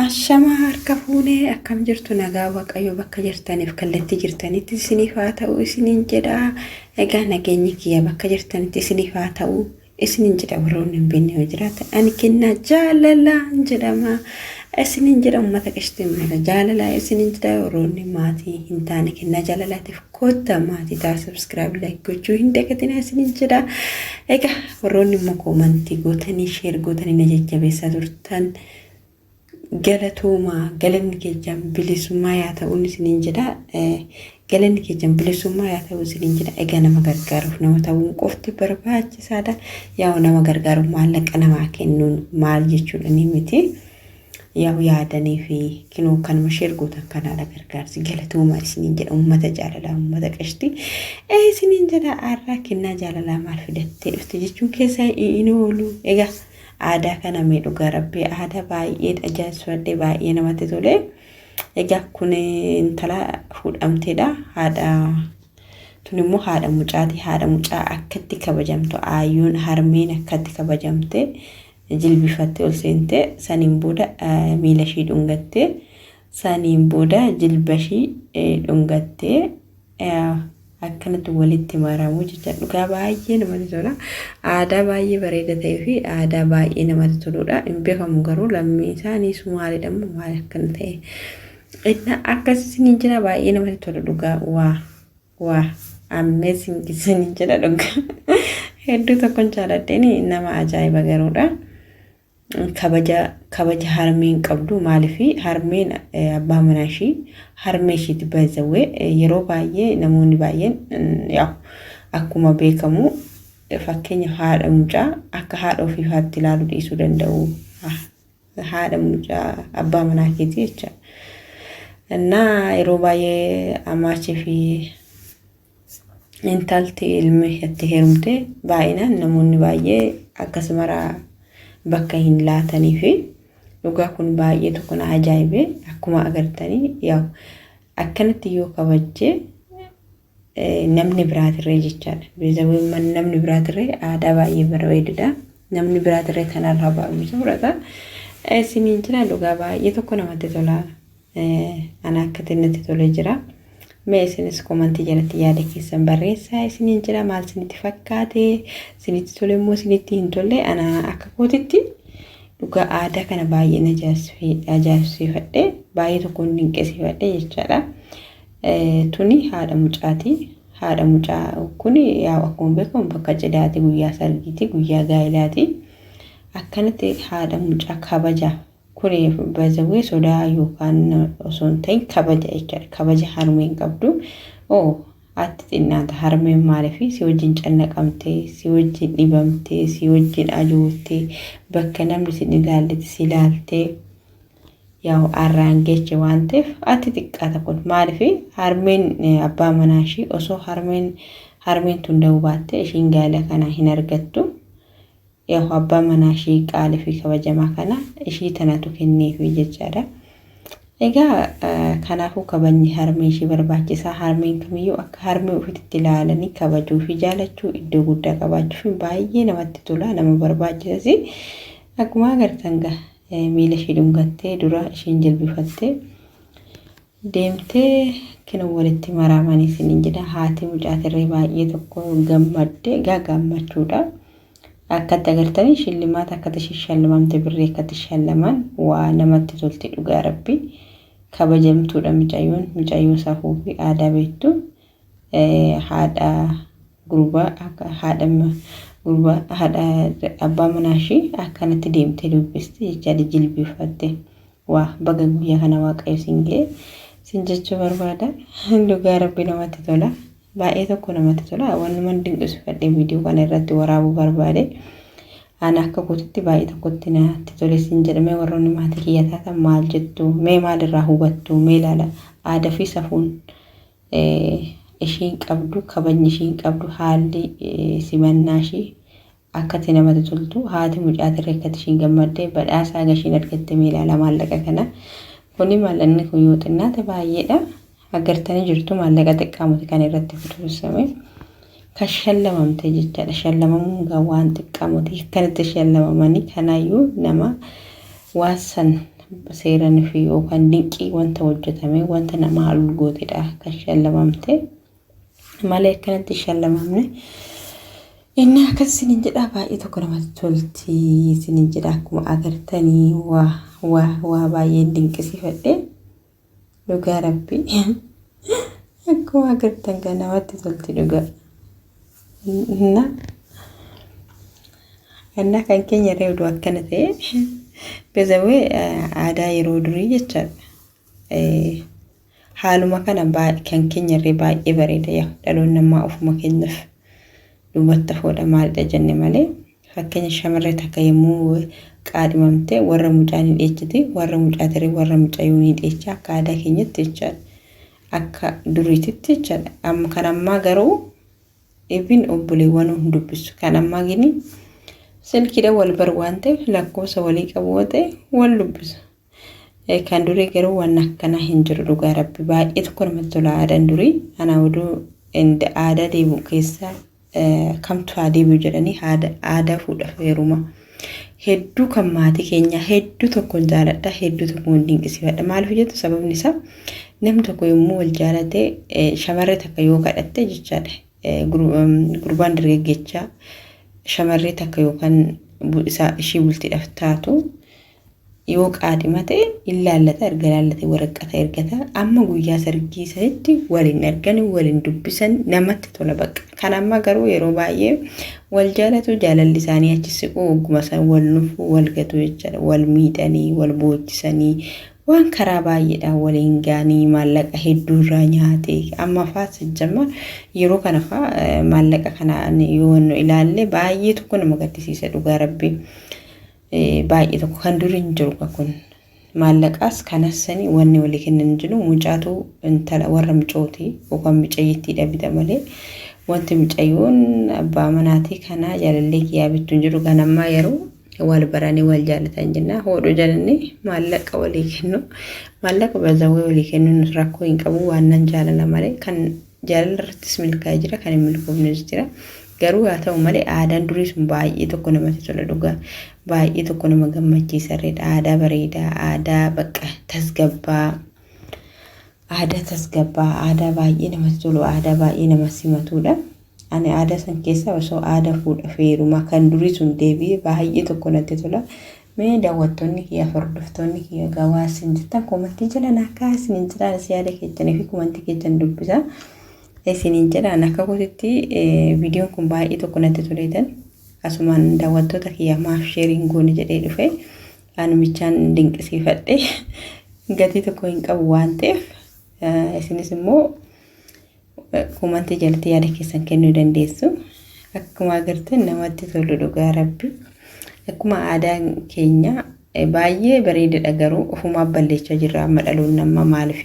Ashama harka fuunee akkam jirtu nagaa waaqayyo bakka jirtaniif kallattii jirtanitti isiniif haa ta'u isiniin jedha. Egaa nageenyi kiyya bakka jirtanitti isiniif haa ta'u isiniin jedha. Warroonni hin beekne yoo jiraatan ani kennaa jaalalaan jedhama. Isiniin jedha uummata qishtiin jaalalaa isiniin jedha. Warroonni maatii hin taane kennaa jaalalaatiif kottaa maatii ta'a subscribe like gochuu hin dagatina isiniin jedha. Egaa warroonni immoo koomantii gootanii sheer gootanii na jajjabeessaa turtan. Galatuma galanni keejjan bilisummaa yaa ta'uun isiniin jedha. Galanni keejjan bilisummaa yaa ta'uu isiniin jedha. Egaa nama gargaaruuf nama ta'uun qofti barbaachisaadha. Yaa nama gargaaruuf maallaqa namaa kennuun maal jechuudha ni miti. Yaa yaadanii fi kinoo kanuma sheergootan kanaadha gargaarsi. Galatuma isiniin jedha uummata jaalalaa uummata qashti. Isiniin jedha arraa kennaa jaalalaa maal fidattee dhufte jechuun keessa inni oolu. Egaa aadaa kana miidhugaa rabbii aadaa baay'ee ajaa'ibsiifadhee baay'ee namatti tole. Egaa kun intala fuudhamteedha. Haadha tun immoo haadha mucaati. Haadha mucaa akkatti kabajamtu aayyoon harmeen akkatti kabajamte jilbifattee ol seentee saniin booda miila ishii dhungattee saniin booda jilba ishii dhungattee akkanatti walitti maramu jecha dhugaa baay'ee namatti tola. Aadaa baay'ee bareeda ta'ee fi aadaa baay'ee namatti toludha. Hin beekamu garuu lammii isaanii Sumaalidha moo maal akkana ta'e. Inna akkasii jira baay'ee namatti tola dhugaa waa amazing isiniin jedha dhugaa. Hedduu tokkoon jaaladheeni nama ajaa'iba garuudha. Kabaja harmeen qabdu maaliifi harmeen abbaa manaa ishii harmee ishiitti baay'ee yeroo baay'ee namoonni baay'een akkuma beekamu fakkeenya haadha mucaa akka haadha ofiifaatti ilaaluu dhiisuu danda'u. Haadha mucaa abbaa manaa keetii jecha. Innaa yeroo baay'ee amaachii fi intalti ilmi itti heerumte baay'inaan namoonni baay'ee akkasumara bakka hin laatanii fi dhugaa kun baay'ee tokko na ajaa'ibe akkuma agartanii yaa akkanatti yoo kabajje namni biraatirree jechaadha. Beezawwan namni biraatirree aadaa baay'ee bareedudha. Namni biraatirree kanarraa baay'ee fudhata. Isiniin jira dhugaa baay'ee tokko namatti tola. Ana akkatti natti tolee jira. Mee isinis komantii jalatti yaada keessan barreessaa isiniin jira maal isinitti fakkaate isinitti tole immoo isinitti hin tolle ana akka kootitti dhugaa aadaa kana baay'ee ajaa'ibsiifadhe baay'ee tokko dinqisiifadhe jechaadha. Tuni haadha mucaati. Haadha mucaa kun yaa akkuma beekamu bakka cidhaati guyyaa sargiiti guyyaa gaa'ilaati. Akkanatti haadha mucaa kabaja. Kuni baay'ee sodaa yookaan osoo hin ta'in kabaja jechaadha. Kabaja harmeen qabdu. Ati xinnaata harmeen maaliifi si wajjin cannaqamtee, si wajjin dhibamtee, si wajjin ajooltee bakka namni si ilaalletti si ilaaltee yaa arraan geeche waan ta'eef ati xiqqaata kun maaliifi harmeen abbaa manaa ishii osoo harmeen tun da'uu baatte ishiin gaa'ela kana hin argattu. Yaa abbaa manaa ishii qaalii fi kabajamaa kana ishii tanatu kenneefi jechaadha. Egaa kanaafuu kabajni harmee ishii barbaachisaa. Harmeen kamiyyuu akka harmee ofiitti ilaalanii kabajuu fi jaalachuu iddoo guddaa qabaachuu baay'ee namatti tola nama barbaachisa. Akkuma agartan miila ishii dhungattee dura ishiin jilbifattee deemtee kina walitti maramanii isiniin jedha. Haati mucaatirree baay'ee tokko gammaddee gammachuudha. Akkatti agartanii shillimaata akkatti shallamamte birree akkatti shallaman waa namatti tolti dhugaa rabbi. Kabajamtuudha mucayyoo safuu fi aadaa beektu. Haadha gurbaa haadha abbaa manaa ishii akkanatti deemtee dubbisti jechaadha jilbifatte. Waa baga guyyaa kana waaqayyo siin ga'e siin jechuu barbaada. Dhugaa rabbi namatti tola. Baay'ee tokko namatti tola. Wanni man dinqisiifadhee viidiyoo kana irratti waraabuu barbaade. Ana akka kootitti baay'ee tokkotti natti tole siin jedhamee warroonni maatii kiyya taatan maal jettu mee maalirraa hubattu mee ilaala aadaa fi safuun ishiin qabdu kabajni ishiin qabdu haalli simannaa ishii akkatti namatti toltu haati mucaatirree akkatti ishiin gammaddee badhaasaa gashiin argatte mee ilaala maallaqa kana. Kuni maallaqni kun yoo xinnaate baay'eedha. Agartanii jirtu maallaqa xiqqaamuti kan irratti fudhatuusame. Kan shallamamte jechaadha. Shallamamuun waan xiqqaamuti kanatti shallamamanii kanaayyuu nama waasan seeraan fi yookaan dinqii wanta hojjetame wanta nama halluu gootedha kan shallamamte malee akkanatti shallamamne inni akkas sinin jedha baay'ee tokko namatti tolti sinin jedha akkuma agartanii waa baay'ee dinqisiifadhe dhugaa rabbi akkuma agartan kan namatti tolti dhugaa Anna kan keenya reedu akkana ta'e bezawee aadaa yeroo durii jechaadha. Haaluma kana kan keenya ree baay'ee bareeda yaa dhaloonni namaa ofuma keenyaaf dubbata fuudha maalidha jenne malee fakkeenya shamarree takka yemmuu qaadhimamte warra mucaan hin dheechiti warra mucaatiree warra mucayyuun hin dheecha akka aadaa keenyatti jechaadha. Akka duriititti jechaadha. Amma kan ammaa garuu ibin obboleewwan hin dubbisu kan ammaa gini silkiidha wal barwaante lakkoofsa walii qaboote wal dubbisu. Kan durii garuu waan akkana hin jiru dhugaa rabbi baay'ee tokko namatti tola aadaan durii ana oduu aadaa deebi'u keessa kamtu haa deebi'u jedhanii aadaa fuudhaaf heeruma. Hedduu kan maatii keenya hedduu tokkoon jaaladha hedduu tokkoon dinqisiifadha maaliif jettu sababni isaa namni tokko yommuu wal jaalate shamarree takka yoo kadhatte jechaadha. Gurbaan dargaggeechaa shamarree takka yookaan ishii bultiidhaaf taatu yoo qaadhimate ilaallata erga laallate waraqata ergata amma guyyaa sargii sanitti waliin arganii waliin dubbisan namatti tola bakka kan amma garuu yeroo baay'ee wal jaalatu jaalalli isaanii achi siqu ogguma san wal nufu wal gatu jechaadha wal miidhanii wal boochisanii waan karaa baay'eedhaan waliin gaanii maallaqa hedduurraa nyaate amma faasa jamma yeroo kana maallaqa kana yoo ilaalle baay'ee tokko nama gaddisiisa dhugaa rabbi baay'ee tokko kan duriin jiru kun maallaqaas kanassanii wanni walii kennan jiru mucaatu intala warra micooti yookaan micayittiidha bita malee wanti micayyoon abbaa manaatii kana jaalallee kiyyaa bittuun jiru kan ammaa yeroo wal baranii wal jaalatan jenna hoodoo jalanii maallaqa walii kennu maallaqa bazawee walii kennu rakkoo hin qabu waan nan jaalala malee kan jaalala irrattis milkaa'ee jira kan hin milkoofnes jira garuu haa ta'u malee aadaan durii sun baay'ee tokko namatti tola dhugaa baay'ee tokko nama gammachiisarreedha aadaa bareedaa aadaa bakka tasgabbaa aadaa baay'ee namatti tolu aadaa baay'ee nama simatudha. Ani aadaa san keessa osoo aadaa fuudha feeruma kan durii sun deebi'ee baay'ee tokko natti tola. Mee daawwattoonni kiyya hordoftoonni kiyya gawaasin jettan komantii jala nakkaa isiniin jedhaan siyaada keessanii fi komantii keessan dubbisa. Isiniin jedhaan akka gootitti viidiyoon kun baay'ee tokko natti toleetan asumaan daawwattoota kiyya maaf sheeriin goone jedhee dhufe aanumichaan dinqisiifadhe gatii tokko hin qabu waan ta'eef isinis immoo komantii jalatti yaada keessan kennuu dandeessu akkuma agartan namatti tolu dhugaa rabbi akkuma aadaan keenya baay'ee bareedadha garuu ofumaa balleechaa jirra amma dhaloonni amma maaliif